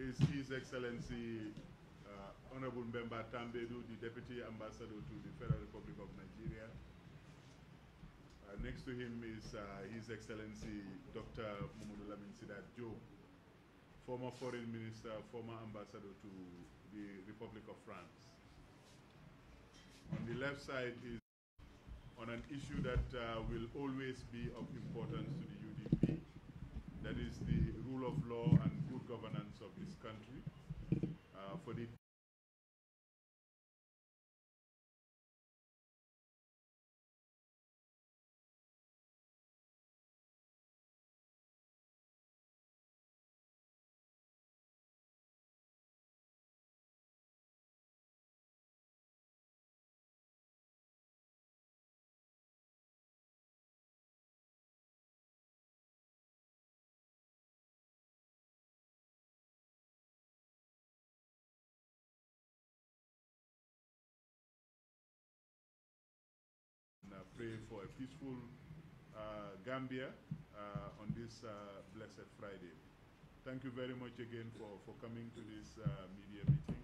is His Excellency Honorable Mbemba Tambedu, the Deputy Ambassador to the Federal Republic of Nigeria. Next to him is His Excellency Dr. Mamadou Lamine Sidat Diop, former Foreign Minister, former Ambassador to the Republic of France. On the left side is on an issue that will always be of importance to the UDP, that is the rule of law and good governance of this country. For the pray for a peaceful Gambia on this blessed Friday. Thank you very much again for coming to this media meeting.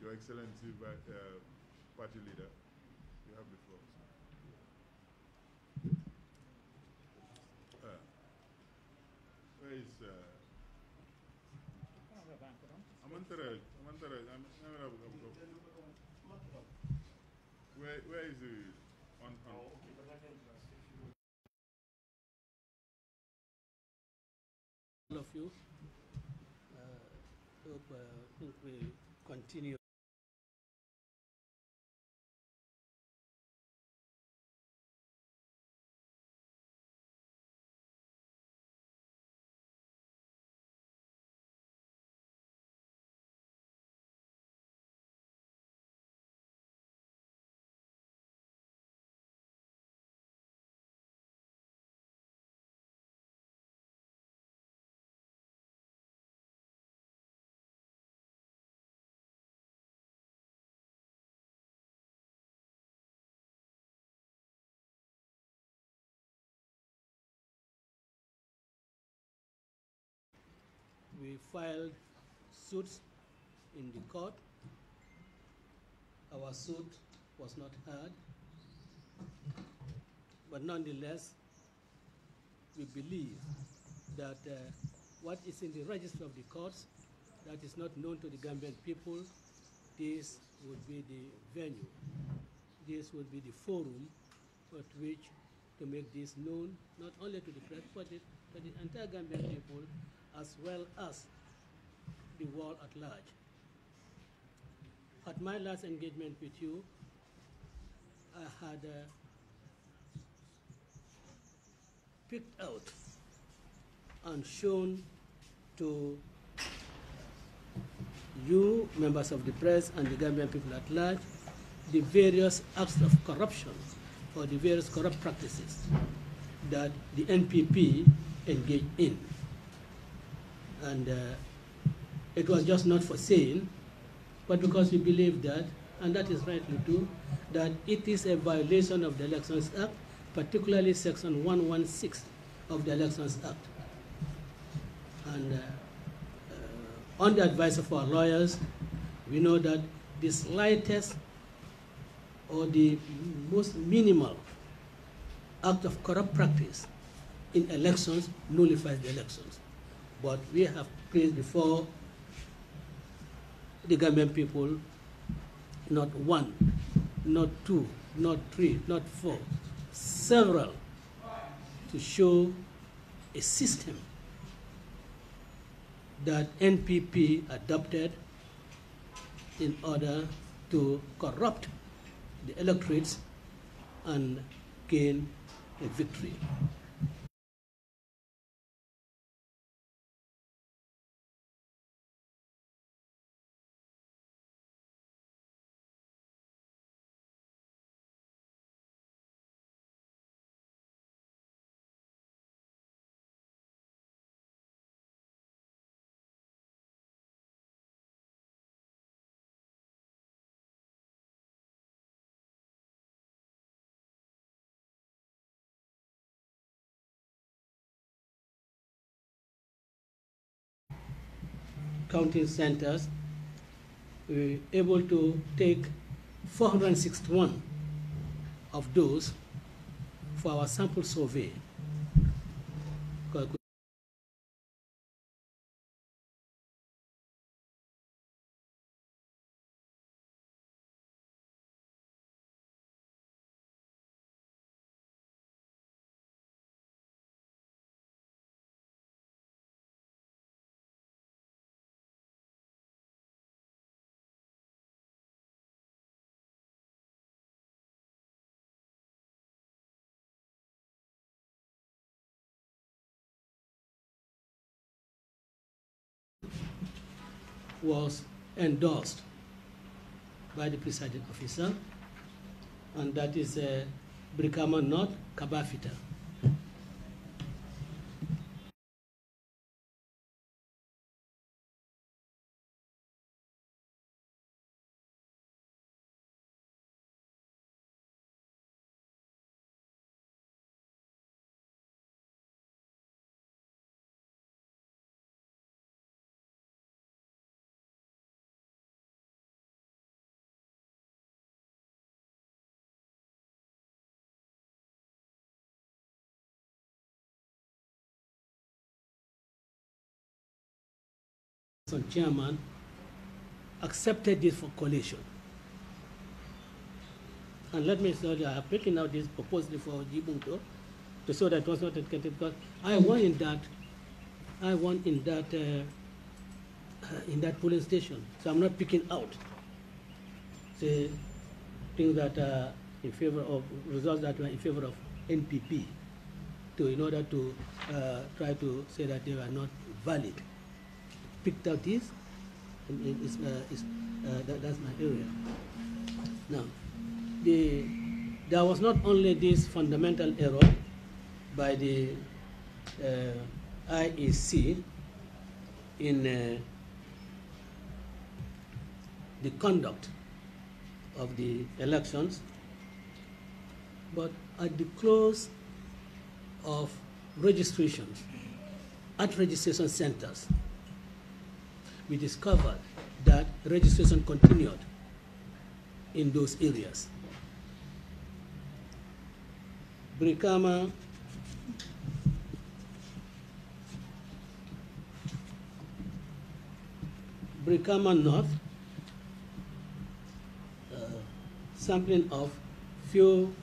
Your Excellency, Party Leader, you have the floor. Where is where is the on? All of you, hope we continue. We filed suits in the court. Our suit was not heard, but nonetheless, we believe that what is in the register of the courts that is not known to the Gambian people, this would be the venue. This would be the forum at which to make this known, not only to the press, but to the entire Gambian people, as well as the world at large. At my last engagement with you, I had picked out and shown to you, members of the press, and the Gambian people at large, the various acts of corruption or the various corrupt practices that the NPP engaged in. And it was just not for saying, but because we believe that, and that is rightly too, that it is a violation of the Elections Act, particularly Section 116 of the Elections Act. And on the advice of our lawyers, we know that the slightest or the most minimal act of corrupt practice in elections nullifies the elections. But we have placed before the Gambian people not one, not two, not three, not four, several, to show a system that NPP adopted in order to corrupt the electorates and gain a victory. counting centers, we were able to take 461 of those for our sample survey. Was endorsed by the presiding officer, and that is Brikama North, Kabafita. Chairman accepted this for coalition. And let me say that I have taken out this proposal for Jibunto to show that it was not intended, because I won in that polling station. So I'm not picking out the things that are in favor of results that were in favor of NPP in order to try to say that they were not valid. Picked out this, and that's my area. Now, there was not only this fundamental error by the IEC in the conduct of the elections, but at the close of registrations at registration centers, we discovered that registration continued in those areas. Brikama North, sampling of few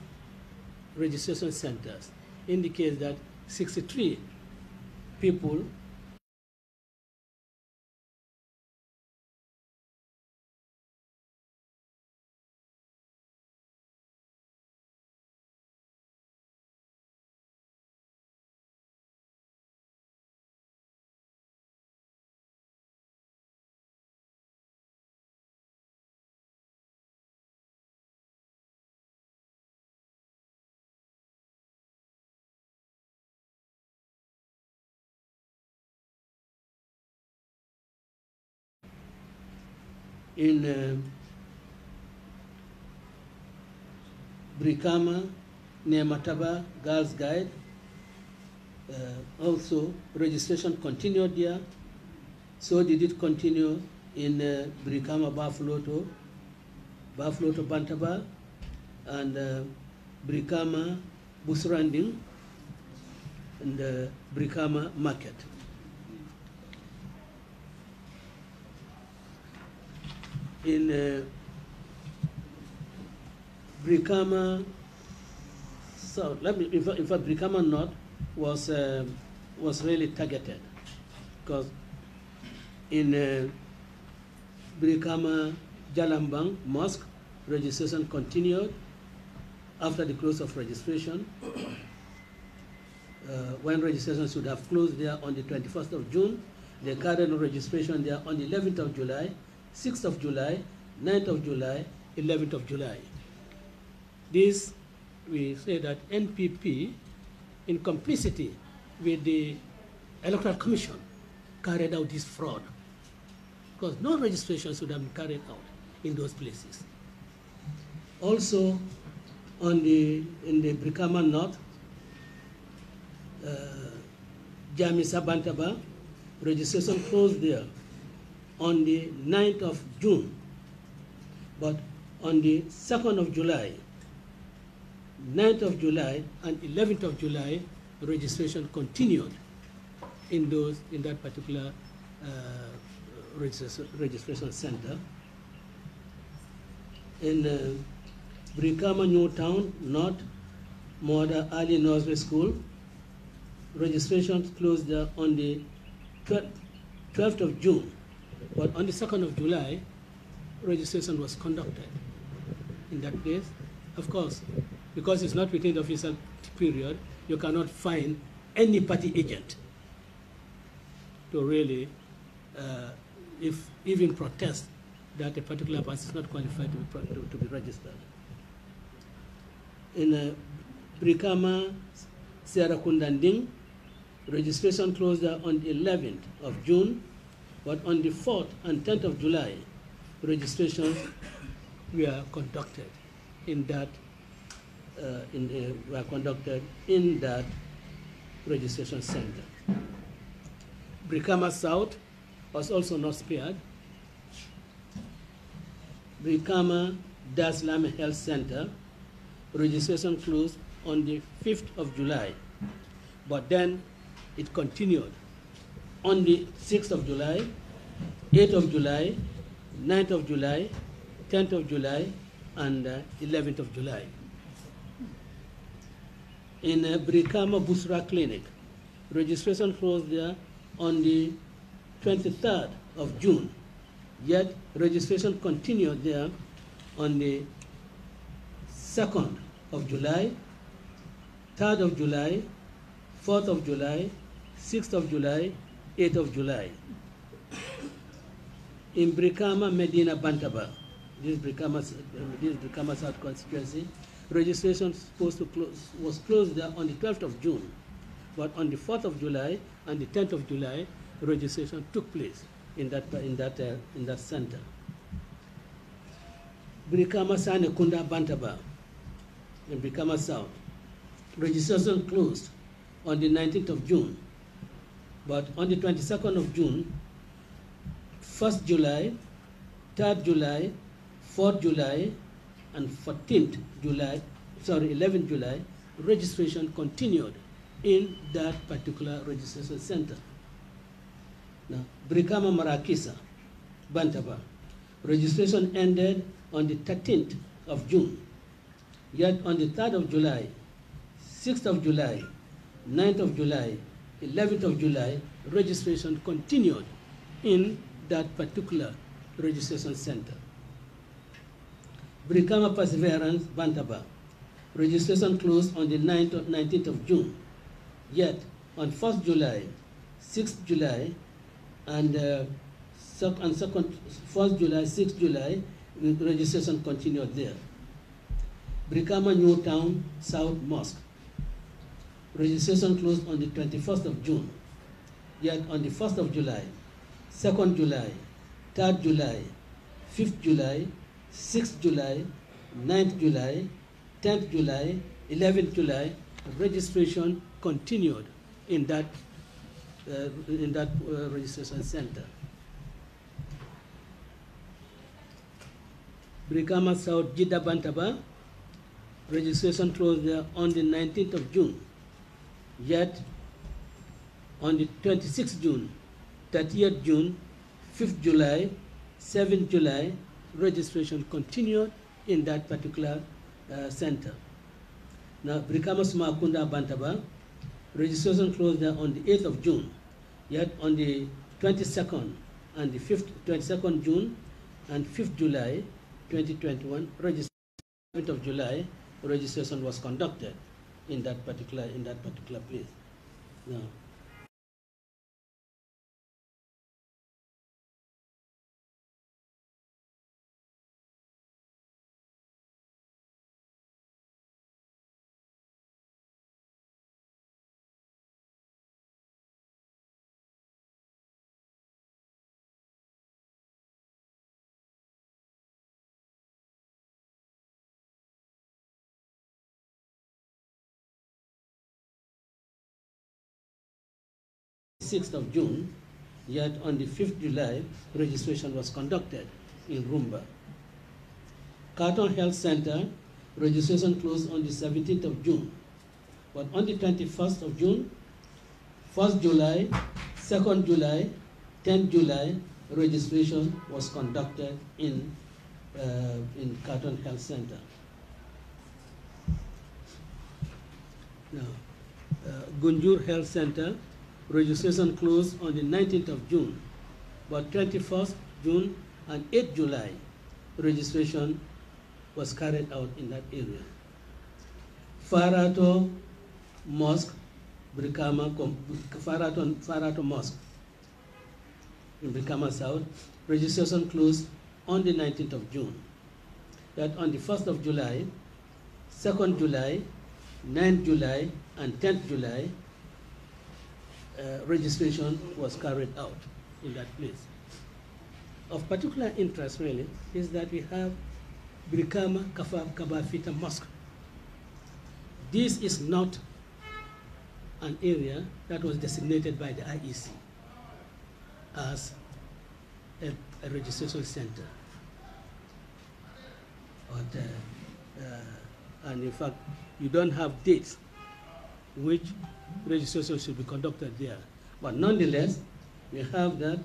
registration centers indicates that 63 people in Brikama, near Mataba, Girls Guide. Also, registration continued there. So did it continue in Brikama, Bafloto, Bantaba, and Brikama, Busranding, and Brikama Market. In Brikama South, in fact, Brikama North was really targeted, because in Brikama Jalambang Mosque, registration continued after the close of registration, when registration should have closed there on the 21st of June. They carried on registration there on the 11th of July, 6th of July, 9th of July, 11th of July. This, we say that NPP, in complicity with the Electoral Commission, carried out this fraud, because no registration should have been carried out in those places. Also, in the Brikama North, Jamisa Bantaba, registration closed there on the 9th of June, but on the 2nd of July, 9th of July, and 11th of July, registration continued in that particular registration center. In Brikama Newtown, North Mother Early Nursery School, registration closed there on the 12th of June, but on the 2nd of July, registration was conducted in that place. Of course, because it's not within the official period, you cannot find any party agent to really, if even protest that a particular party is not qualified to be registered. In Brikama Sierra Kundanding, registration closed on the 11th of June, but on the 4th and 10th of July, registrations were conducted in that registration center. Brikama South was also not spared. Brikama Daslame Health Center, registration closed on the 5th of July, but then it continued on the 6th of July, 8th of July, 9th of July, 10th of July, and 11th of July. In Brikama Busra Clinic, registration closed there on the 23rd of June, yet registration continued there on the 2nd of July, 3rd of July, 4th of July, 6th of July, 8th of July. In Brikama Medina Bantaba, this Brikama South constituency, registration was closed there on the 12th of June, but on the 4th of July and the 10th of July, registration took place in that center. Brikama Sane Kunda Bantaba in Brikama South, registration closed on the 19th of June, but on the 22nd of June, 1st July, 3rd July, 4th July, and 11th July, registration continued in that particular registration center. Now, Brikama Marakisa, Bantaba, registration ended on the 13th of June, yet on the 3rd of July, 6th of July, 9th of July, 11th of July, registration continued in that particular registration center. Brikama Perseverance, Bantaba, registration closed on the 19th of June, yet on 1st July, 6th July, and 1st July, 6th July, registration continued there. Brikama Newtown South Mosque, registration closed on the 21st of June, yet on the 1st of July, 2nd July, 3rd July, 5th July, 6th July, 9th July, 10th July, 11th July, registration continued in that registration center. Brikama South Jidda Bantaba, registration closed there on the 19th of June, yet on the 26th June, 30th June, 5th July, 7th July, registration continued in that particular center. Now, Brikama Sumakunda Bantaba, registration closed there on the 8th of June, yet on the 22nd and the 22nd June and 5th July 2021, registration of July, registration was conducted in that particular place. Now, _6th of June, yet on the 5th July, registration was conducted in Rumba. Carton Health Center, registration closed on the 17th of June, but on the 21st of June, 1st July, 2nd July, 10th July, registration was conducted in Carton Health Center. Now, Gunjur Health Center, registration closed on the 19th of June, but 21st June and 8th July, registration was carried out in that area. Farato Mosque, Farato Mosque in Brikama South, registration closed on the 19th of June. That on the 1st of July, 2nd July, 9th July, and 10th July, registration was carried out in that place. Of particular interest, really, is that we have Brikama Kabafita Mosque. This is not an area that was designated by the IEC as a registration center. But, and in fact, you don't have dates which registration should be conducted there. But nonetheless, we have that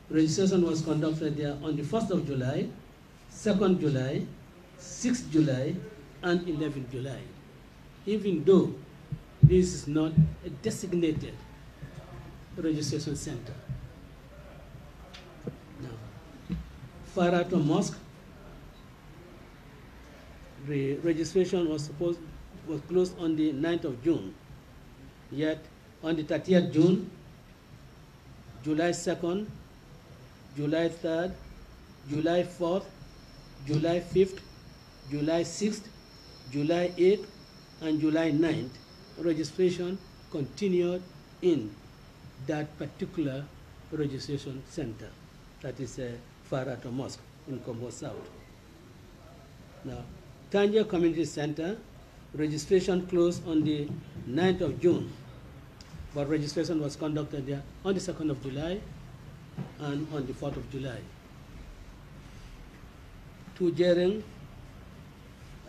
registration was conducted there on the 1st of July, 2nd July, 6th July, and 11th July. Even though this is not a designated registration center. Now, Farato Mosque, the registration was closed on the 9th of June. Yet on the 30th June, July 2nd, July 3rd, July 4th, July 5th, July 6th, July 8th, and July 9th, registration continued in that particular registration center, that is Farato Mosque in Kombo South. Now, Tanja Community Center, registration closed on the 9th of June, but registration was conducted there on the 2nd of July and on the 4th of July. Tujereng,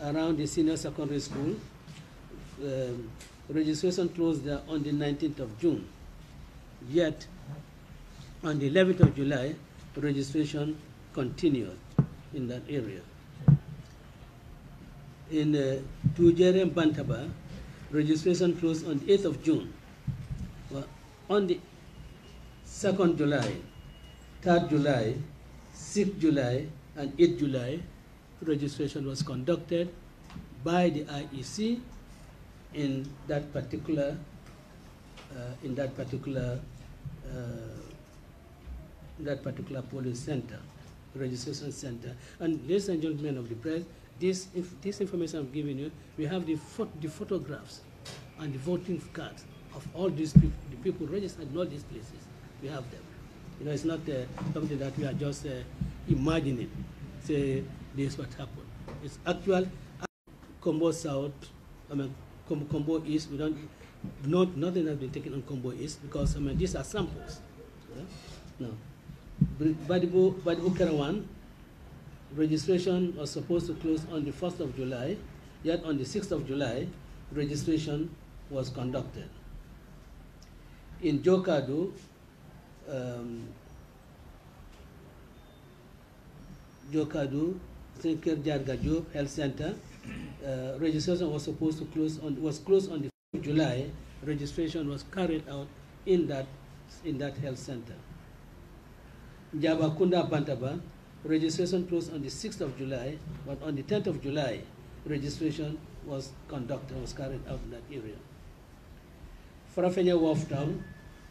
around the senior secondary school, registration closed there on the 19th of June. Yet, on the 11th of July, registration continued in that area. In Tujereng Bantaba, registration closed on the 8th of June. Well, on the 2nd July, 3rd July, 6th July, and 8th July, registration was conducted by the IEC in that particular polling center, registration center. And ladies and gentlemen of the press, this information I'm giving you, we have the photographs and the voting cards of all these people, the people registered in all these places. We have them. You know, it's not something that we are just imagining. Say this is what happened. It's actual. Kombo South, I mean Kombo East. We don't. Nothing has been taken on Kombo East because these are samples. Yeah? No. Badibu Kerawan, registration was supposed to close on the 1st of July, yet on the 6th of July, registration was conducted. In Jokadu, 𝐔𝐃𝐏 𝐇𝐨𝐥𝐝 Health Center, registration was supposed to closed on the 5th of July. Registration was carried out in that health center. Jabakunda Bantaba, registration closed on the 6th of July, but on the 10th of July, registration was carried out in that area. Farafenya Wharf Town,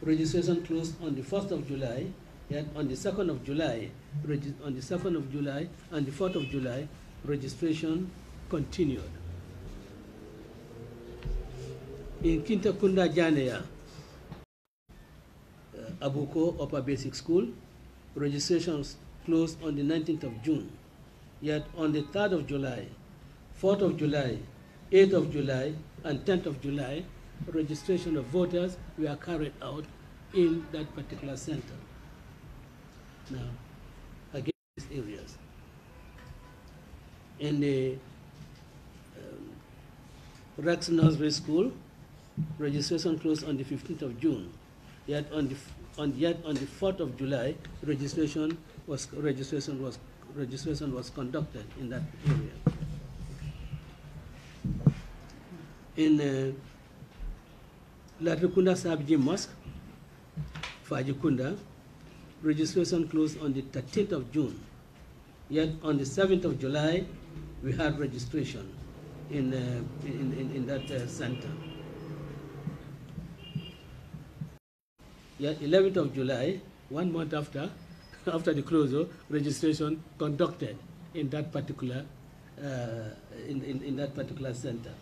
registration closed on the 1st of July, yet on the 2nd of July, and the 4th of July, registration continued. In Kintakunda Janea, Abuko Upper Basic School, registrations closed on the 19th of June, yet on the 3rd of July, 4th of July, 8th of July, and 10th of July, registration of voters were carried out in that particular center. now against these areas. In the Rex Nursery School, registration closed on the 15th of June. Yet on the 4th of July, registration was conducted in that area. In Latrikunda Sabji Mosque, Fajikunda, registration closed on the 13th of June. Yet on the 7th of July, we had registration in that center. Yet 11th of July, 1 month after the closure, registration conducted in that particular in that particular center.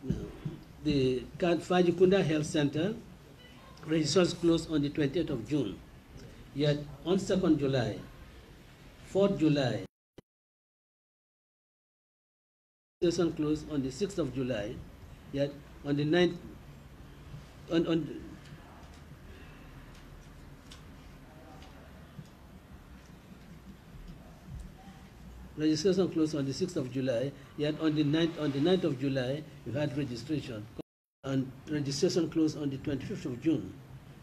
Now, the Fajikunda Health Center registration closed on the 20th of June. Yet on 2nd July, 4th July, registration closed on the 6th of July. Yet on the 9th, registration closed on the 6th of July, yet on the 9th of July, we had registration. And registration closed on the 25th of June.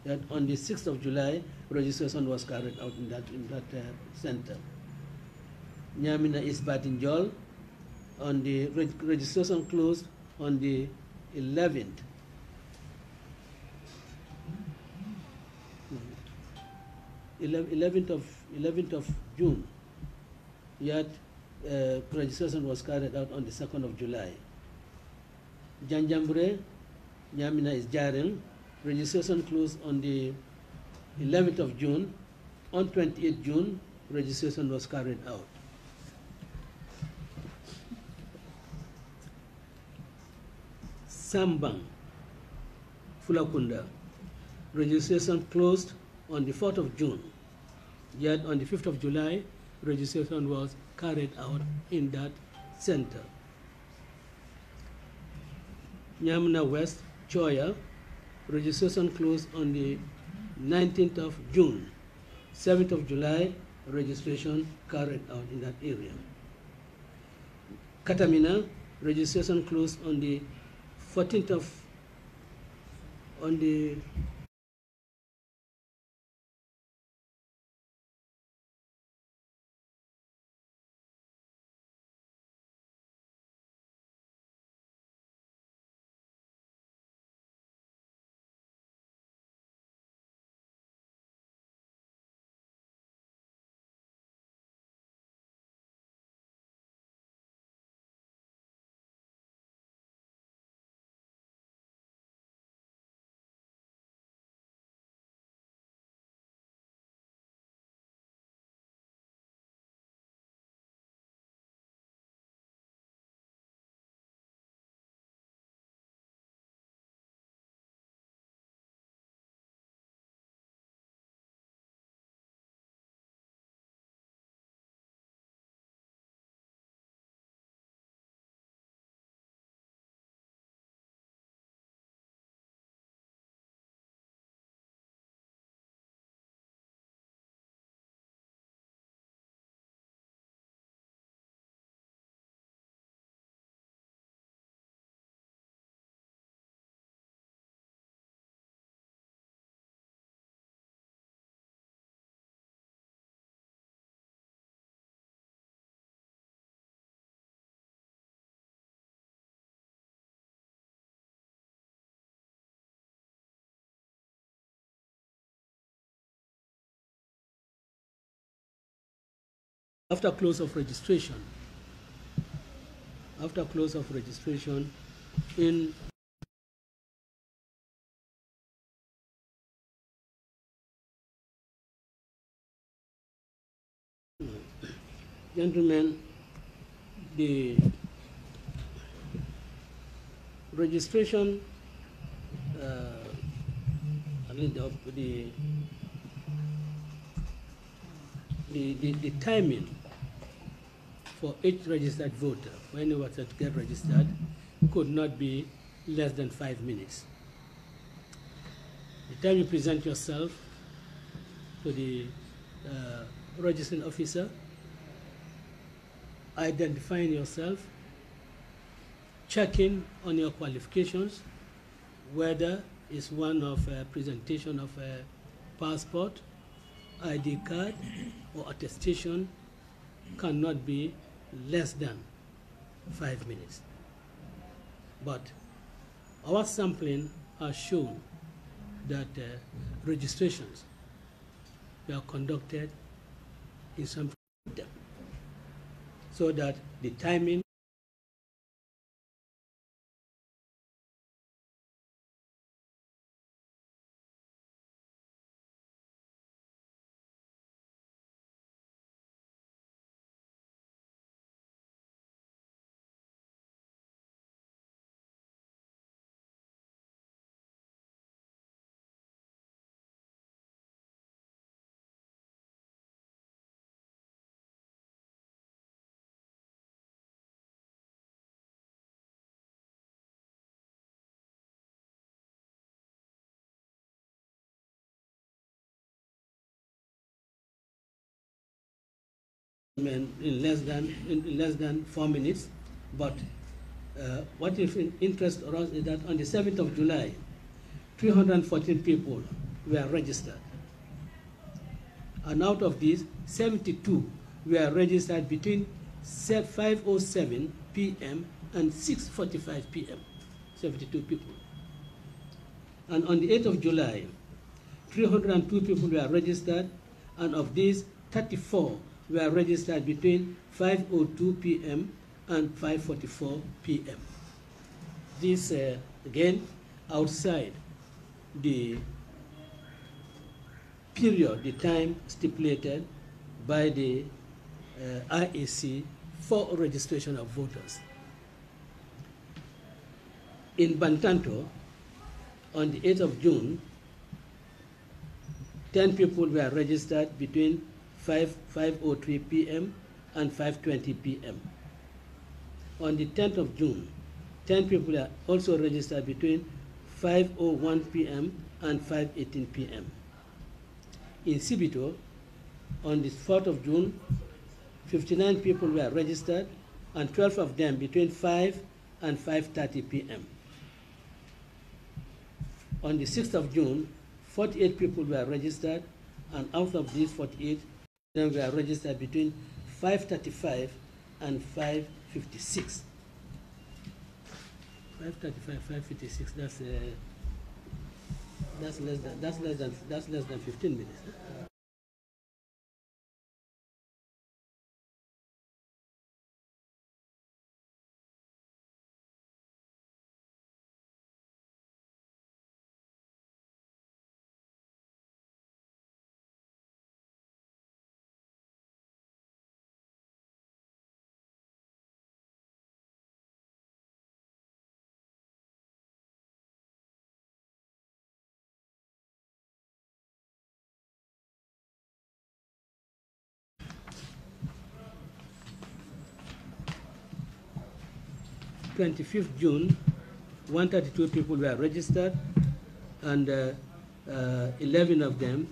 Yet on the 6th of July, registration was carried out in that center. Nyamina East Batinjol, on the registration closed on the 11th. 11th of June, yet registration was carried out on the 2nd of July. Janjambure, Nyamina is Jarel, registration closed on the 11th of June. On 28th June, registration was carried out. Sambang, Fulakunda, registration closed on the 4th of June. Yet on the 5th of July, registration was carried out in that center. Nyamna West, Choya, registration closed on the 19th of June. 7th of July, registration carried out in that area. Katamina, registration closed on the 14th of, after close of registration, in gentlemen, the registration, the timing for each registered voter, when he was to get registered, could not be less than 5 minutes. The time you present yourself to the registering officer, identifying yourself, checking on your qualifications, whether it's one of presentation of a passport, ID card, or attestation, cannot be less than 5 minutes. But our sampling has shown that registrations were conducted in some of them, so that the timing in less than 4 minutes. But what is in interest for us is that on the 7th of July, 314 people were registered. And out of these, 72 were registered between 5:07 p.m. and 6:45 p.m. 72 people. And on the 8th of July, 302 people were registered, and of these, 34 were registered between 5:02 p.m. and 5:44 p.m. This, again, outside the period, the time stipulated by the IEC for registration of voters. In Bantanto, on the 8th of June, 10 people were registered between 5:03 p.m. and 5:20 p.m. On the 10th of June, 10 people are also registered between 5:01 p.m. and 5:18 p.m. In Sibito, on the 4th of June, 59 people were registered, and 12 of them between 5 and 5:30 p.m. On the 6th of June, 48 people were registered, and out of these 48, them were registered between 5:35 and 5:56. 5:35, 5:56. That's less than 15 minutes. On 25th June, 132 people were registered, and 11 of them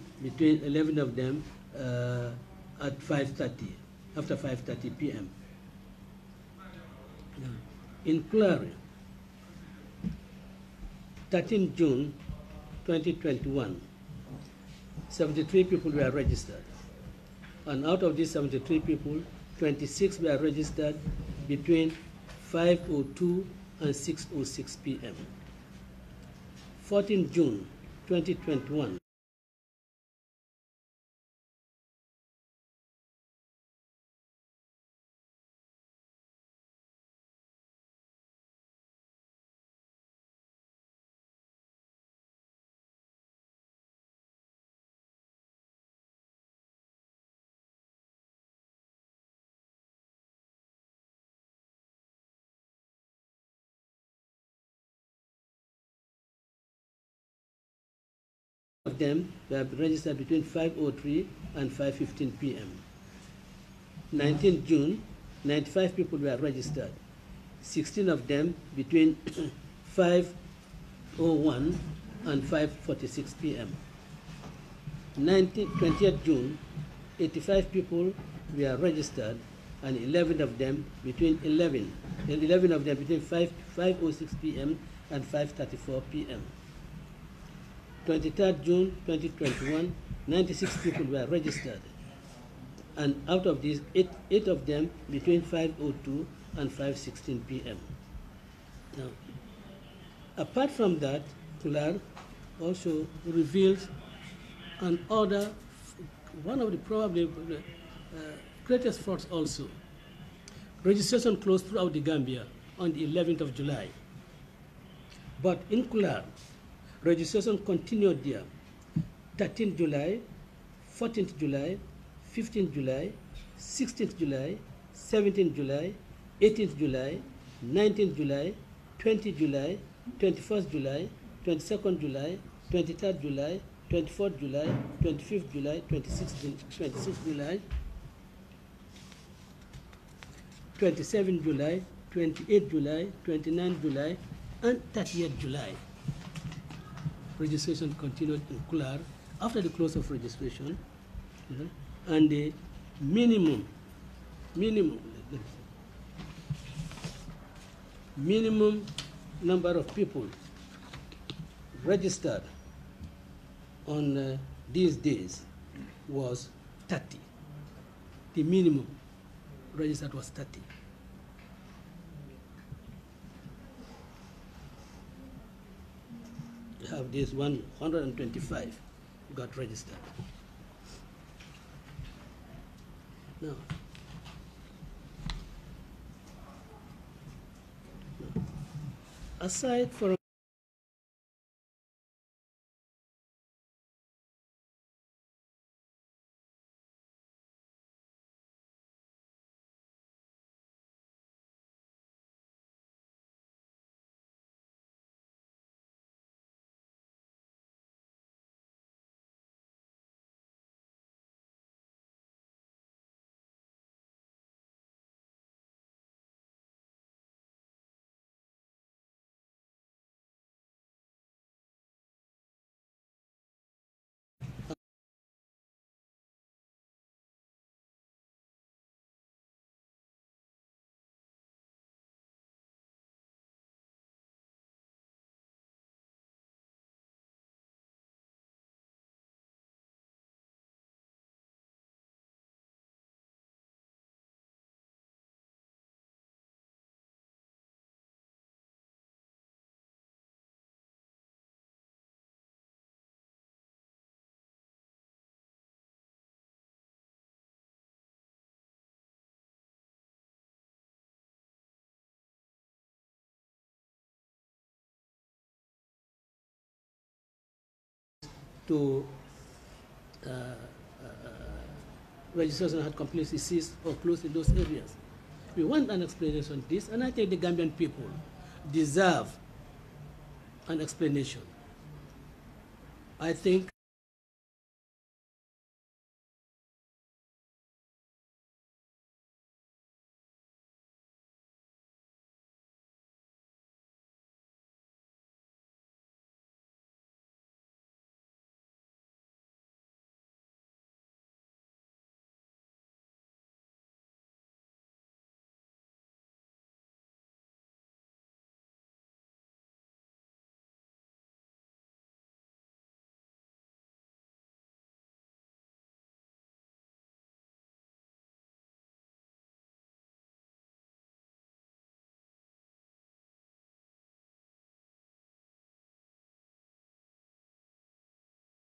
at 5:30, after 5:30 p.m. In Clary, 13th June 2021, 73 people were registered, and out of these 73 people, 26 were registered between 5:02 and 6:06 p.m. 14th June 2021. Of them were registered between 5:03 and 5:15 p.m. 19th June, 95 people were registered. 16 of them between 5:01 and 5:46 p.m. 20th June, 85 people were registered, and 11 of them between 5:06 p.m. and 5:34 p.m. 23rd June 2021, 96 people were registered, and out of these, eight of them between 5:02 and 5:16 p.m. Now, apart from that, Kular also reveals one of the probably greatest frauds also. Registration closed throughout the Gambia on the 11th of July. But in Kular, registration continued there. 13th July, 14th July, 15th July, 16th July, 17th July, 18th July, 19th July, 20th July, 21st July, 22nd July, 23rd July, 24th July, 25th July, 26th July, 27th July, 28th July, 29th July, and 30th July. Registration continued in Kular after the close of registration, and the minimum number of people registered on these days was 30. The minimum registered was 30. We have this 125 got registered. Now, aside from to registration had completely ceased or closed in those areas. We want an explanation on this, and I think the Gambian people deserve an explanation. I think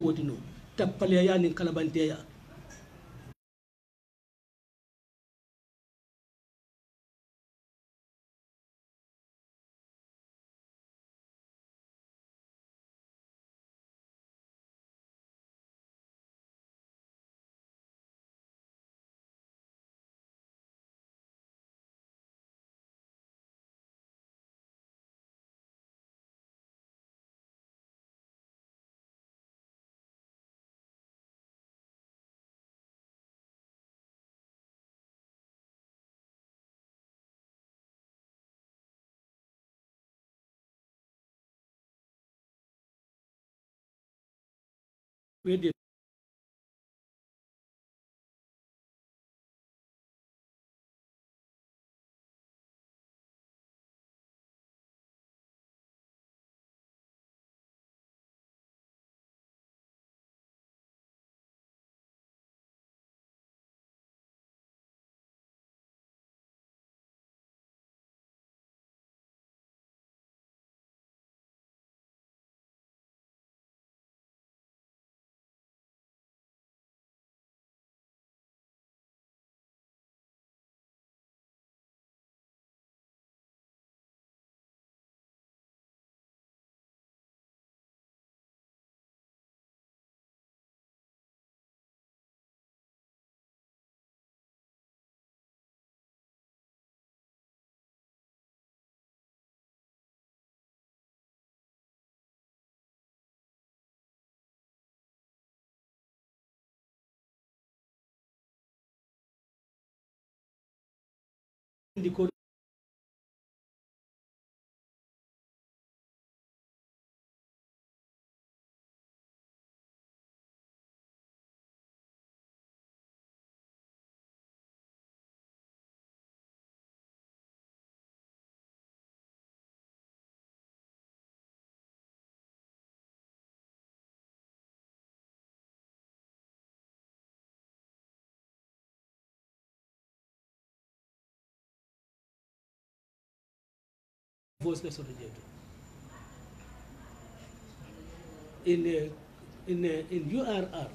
wodino tappale ya nin kalabanteya. Where the the code voice message in URR,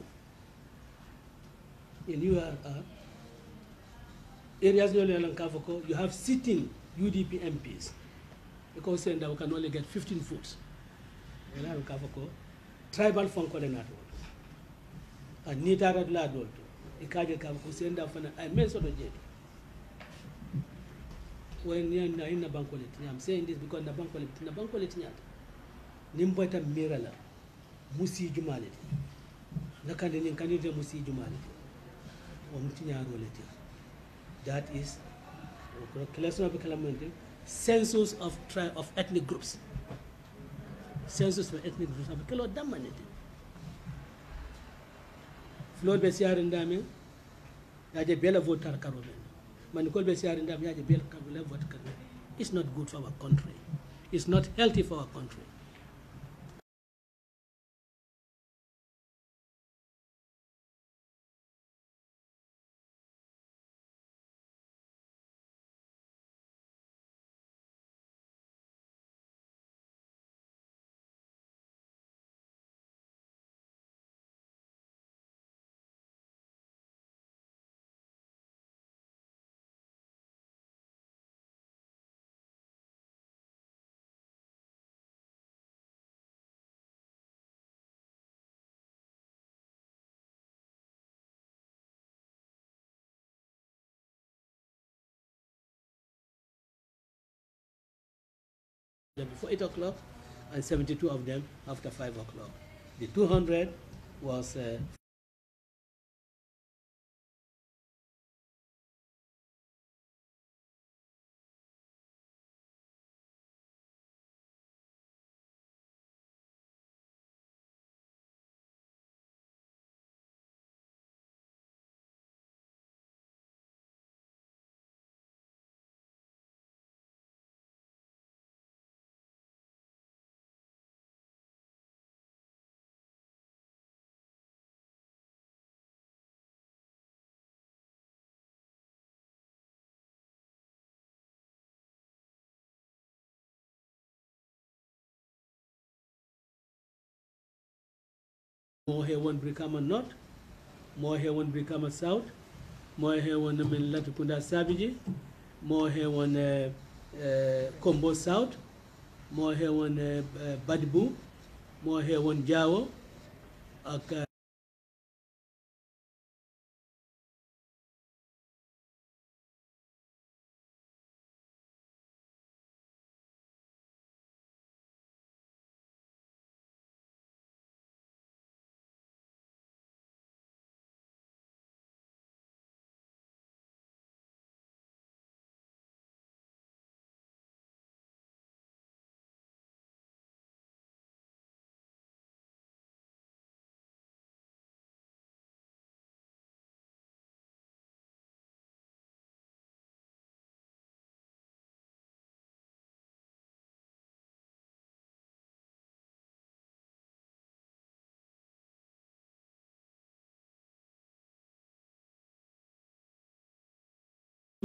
areas you have sitting UDP MPs because then we can only get 15 votes. Tribal function and Nita Ladol, Ikaja Kavako send up an immense of the jet. When you're in the bank quality, I'm saying this because the bank quality, Nimbata Mirala, Musi Jumality, Nakandin Canada Musi Jumality, Omtinya Rolity. That is census of ethnic groups. Census of ethnic groups of Kilo Damanity. Flood Bessiar and Dami, Yaja Bella voter Caroline. Manicol Bessiar and Dami, Yaja Bella voter Caroline. It's not good for our country. It's not healthy for our country. Before 8 o'clock, and 72 of them after 5 o'clock. The 200 was more here one Brikama North, more here one Brikama South, more here one Latukunda Saviji, more here one Combo South, more here one Badibu, more here one Jawo,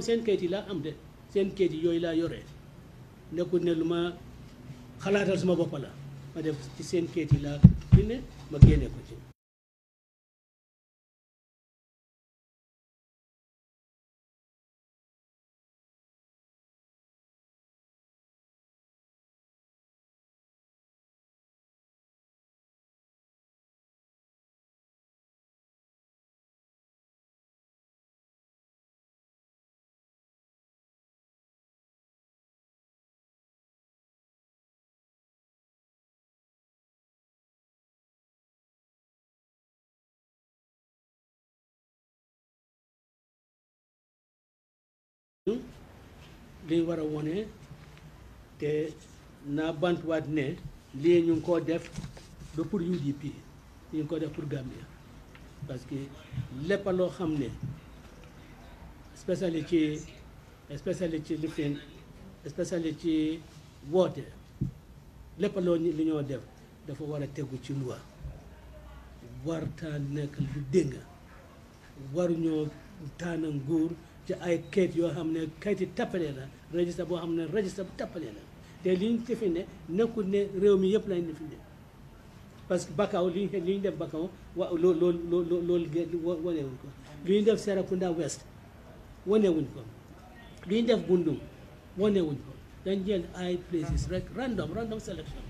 seen kayit yi laa am de seen kayit yi yooyu laa yore nekkul ne lu ma xalaatal sama bopp la ma def ci seen kayit yi laa bind ma génne ko ci li ñu war a wone te naa bantuwaat ne lii ñu ngi koo def ba pour UDP ñu ngi ko def pour Gambia parce que lépp loo xam ne especially ci lifin especially ci woote lépp loo li ñoo def dafa war a tegu ci loi warta nekk lu dënga waruñoo taana nguur ci ay kayit yoo xam ne kayiti tappale la registre boo xam ne registre bu tappale la te li ñu defi ne nekkul ne réew mi yëpp lañ defi ne parce que Bakau li ñu def Bakau loolu wanewuñ ko li ñu def Serekunda West wanewuñ ko li ñu def Bundung wanewuñ ko dañ jël ay places rek random selection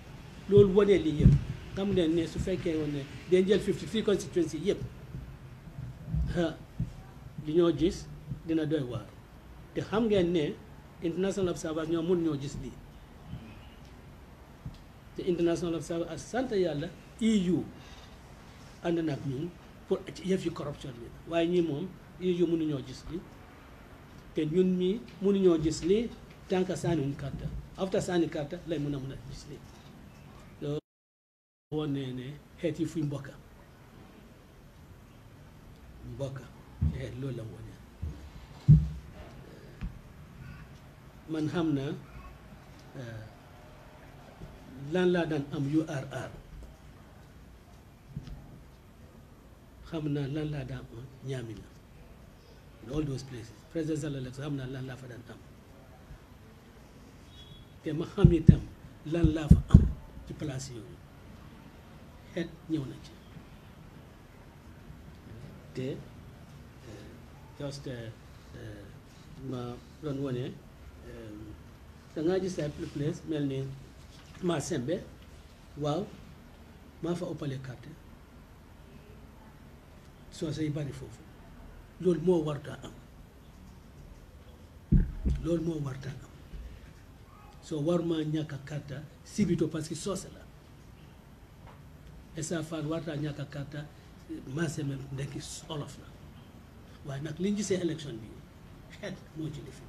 loolu wane lii yëpp xam ne su fekkee woon ne dañ jël 53 constituency yëpp li ñoo gis dina doy waar te xam ngeen ne international observers ñoo mun ñoo gis lii te international observers ak sant yàlla EU ànd na ak ñun pour yëf yi corruption bi waaye ñii moom EU mënuñoo gis lii te ñun mii mënuñoo gis lii tant que sànniwuñ carte after sànni carte lay mun a gis lii loolu woon ne xeet yi fuy mbokka xeet loolu la wone man xam na lan laa daan am URR xam naa lan laa daan am Ñaamina all those places presidential election xam naa lan laa fa daan am te ma xam itam lan laa fa am ci place yooyu xeet ñëw na ci te just ma doon wone da ngaa gis ay place mel ni ma sembe waaw maa fa ëppale carte soose yi bari foofu loolu moo warta am soo war maa ñàkk a carte sibito parce que soose la esa fan warta ñàkk a carte ma sembe ndekki olof la waaye nag liñ gisee élection bi xeet moo ci defi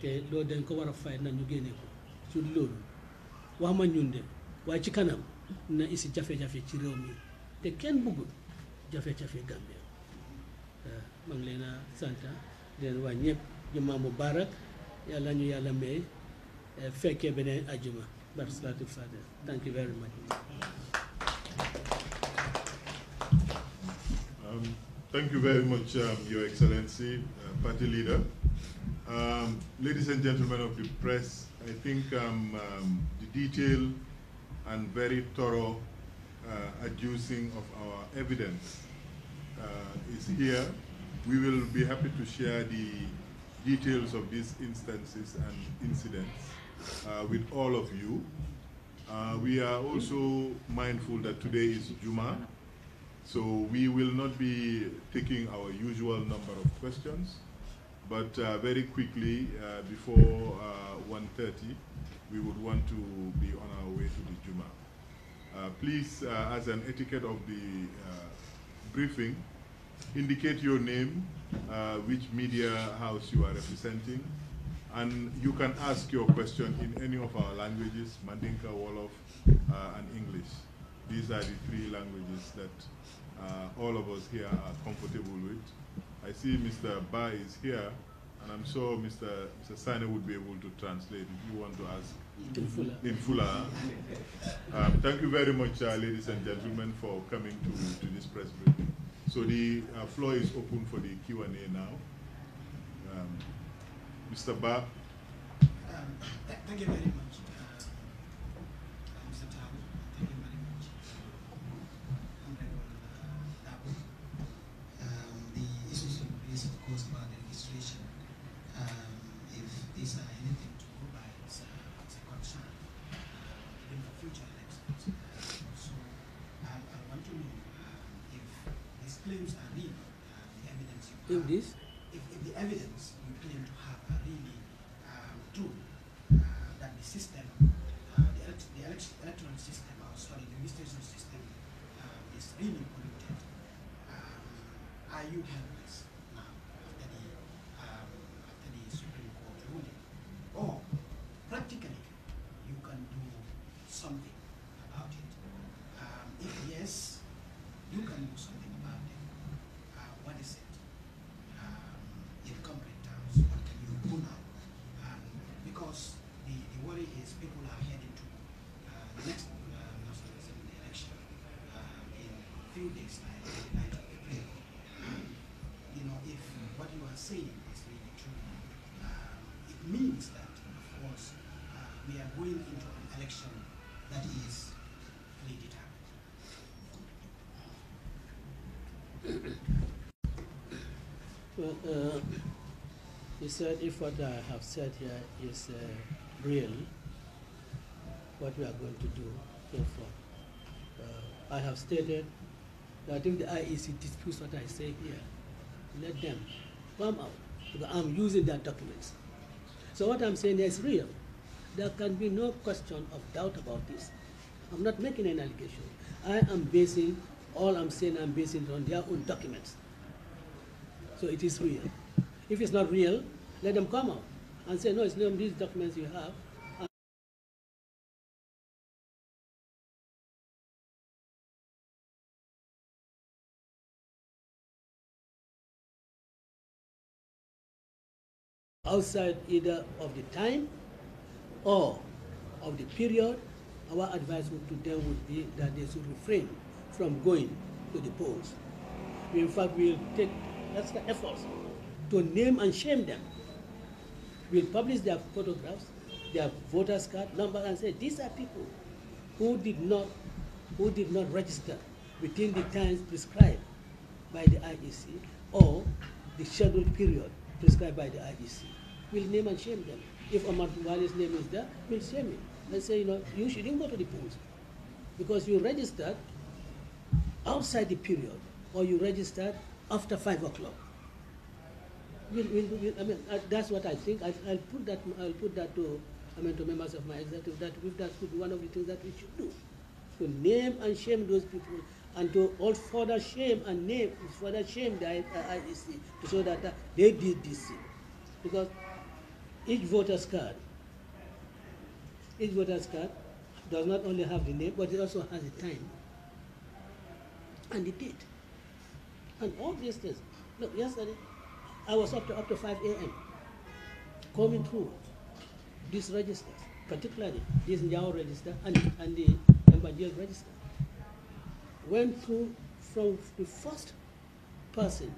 te loolu dañ ko war a fay na ñu génne ko sur loolu wax ma ñun de waaye ci kanam na isi jafe-jafe ci réew mi te kenn bëggul jafe-jafe Gambia ma ngi leen a sant leen waa ñëpp jumaa mubaarak yàlla ñu yàlla may fekkee beneen ajuma bar salaatul faatiha. Thank you very much. Thank you very much, Your Excellency, Party Leader. Ladies and gentlemen of the press, I think the detailed and very thorough adducing of our evidence is here. We will be happy to share the details of these instances and incidents with all of you. We are also mindful that today is Juma, so we will not be taking our usual number of questions, but very quickly, before 1:30, we would want to be on our way to the Juma. Please, as an etiquette of the briefing, indicate your name, which media house you are representing, and you can ask your question in any of our languages, Mandinka, Wolof, and English. These are the three languages that all of us here are comfortable with. I see Mr. Ba is here, and I'm sure Mr. Sane would be able to translate if you want to ask in Fula. Thank you very much, ladies and gentlemen, for coming to this press briefing. So the floor is open for the Q&A now. Mr. Ba. Thank you very much, Mr. Tao. Thank you very much, Honorable Dabo. The issues you raised, of course, about the registration, if these are anything to go by, it's a concern, even for future elections. So I want to know if these claims are real, the evidence you have. If the evidence you claim to have are really true, that the system, the electoral system, or sorry, the administration system is really polluted, are you helpless now after the Supreme Court ruling? few days like the 9th of April, you know, if what you are saying is really true, it means that, of course, we are going into an election that is predetermined. Well, he said if what I have said here is real, what we are going to do, therefore, I have stated that if the IEC disputes what I say here, let them come out, because I'm using their documents. So what I'm saying is real. There can be no question of doubt about this. I'm not making an allegation. I am basing, all I'm saying, I'm basing it on their own documents. So it is real. If it's not real, let them come out and say, no, it's not these documents you have. Outside either of the time or of the period, our advice to them would be that they should refrain from going to the polls. In fact, we'll take extra efforts to name and shame them. We'll publish their photographs, their voters' card number, and say these are people who did not register within the times prescribed by the IEC or the scheduled period prescribed by the IEC. We'll name and shame them. If Omar Wali's name is there, we'll shame him and say, you know, you shouldn't go to the polls because you registered outside the period or you registered after 5 o'clock. That's what I think. I'll put that to members of my executive, that if that could be one of the things that we should do, to name and shame those people, and to all further shame and further shame the IEC, to show that they did this thing. Because each voter's card does not only have the name, but it also has the time and the date. And all these things. Look, yesterday, I was up to 5 a.m. coming through these registers, particularly this Njao register and the Mbangel register. Went through from the first person,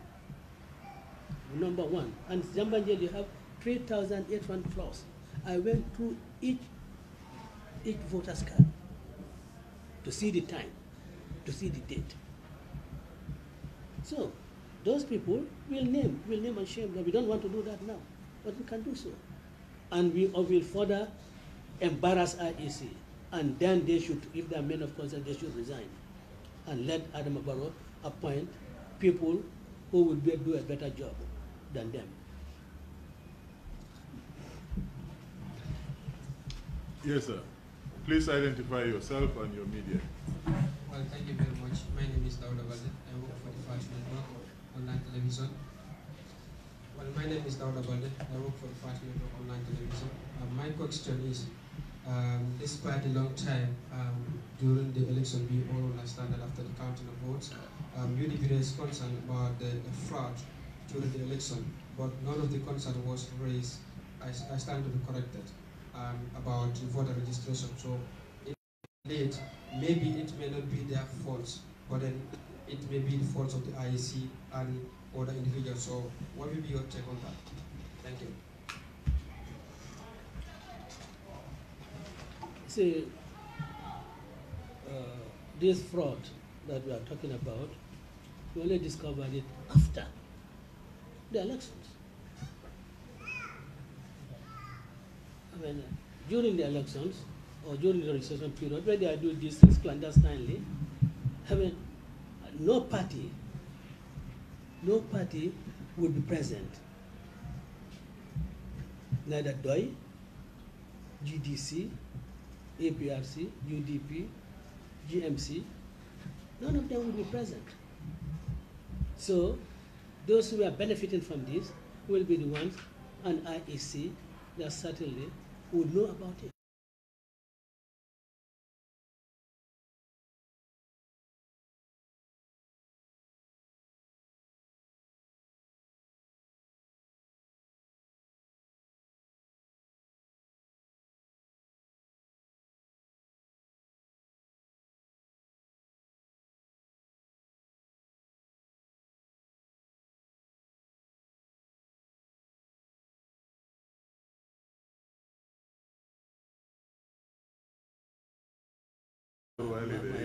number 1, and Mbangel you have 3,800 plus. I went through each voter's card to see the time, to see the date. So those people will name and shame them. We don't want to do that now, but we can do so. And we will further embarrass IEC. And then they should, if they are men of conscience, they should resign. And let Adam Barrow appoint people who will do a better job than them. Yes, sir. Please identify yourself and your media. Well, thank you very much. My name is Dauda Balde. I work for the Fast Network online television. Well, my name is Dauda Balde. I work for the Fast Network online television. My question is, despite the long time during the election, we all understand that after the counting of votes, UDP is concerned about the fraud during the election, but none of the concern was raised. I stand to be corrected about voter registration. So late, maybe it may not be their fault, but then it may be the fault of the IEC and other individuals. So what will be your take on that? Thank you. See, this fraud that we are talking about, we only discovered it after the elections. I mean, during the elections or during the registration period, when they do these things clandestinely, I mean, no party would be present. Neither DOI, GDC, APRC, UDP, GMC, none of them would be present. So those who are benefiting from this will be the ones, and IEC, that certainly would know about it.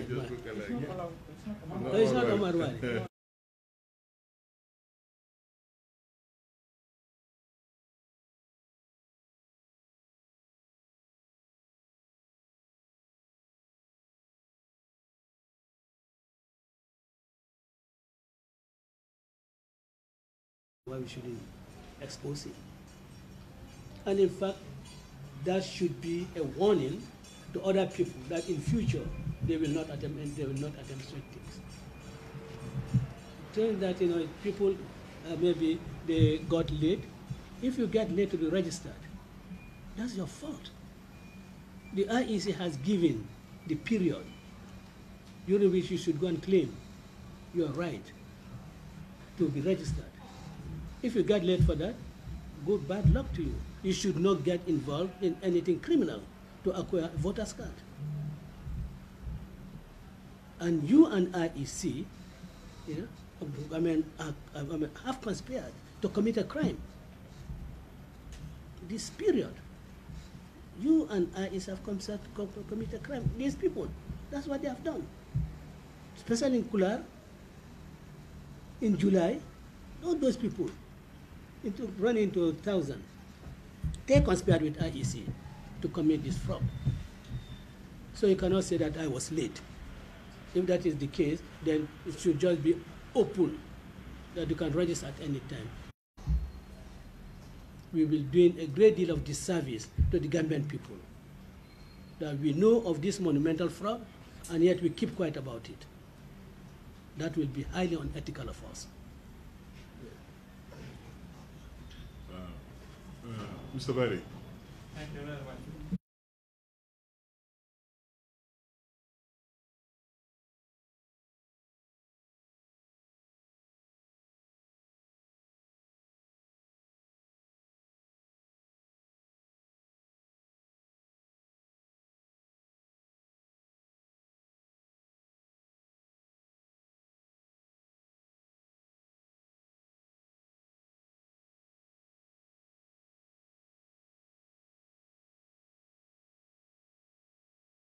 just look alike. No, it's not Omar Wali. Why we shouldn't expose it. And in fact, that should be a warning to other people that in future they will not attempt such things. Saying that people maybe they got late. If you get late to be registered, that's your fault. The IEC has given the period during which you should go and claim your right to be registered. If you get late for that, good bad luck to you. You should not get involved in anything criminal to acquire a voter's card. And you and IEC, have conspired to commit a crime. This period, you and IEC have conspired to commit a crime. These people, that's what they have done. Especially in Kular, in July, all those people run into 1,000. They conspired with IEC to commit this fraud. So you cannot say that I was late. If that is the case, then it should just be open, that you can register at any time. We will be doing a great deal of disservice to the Gambian people, that we know of this monumental fraud, and yet we keep quiet about it. That will be highly unethical of us. Mr. Barry. Thank you very much.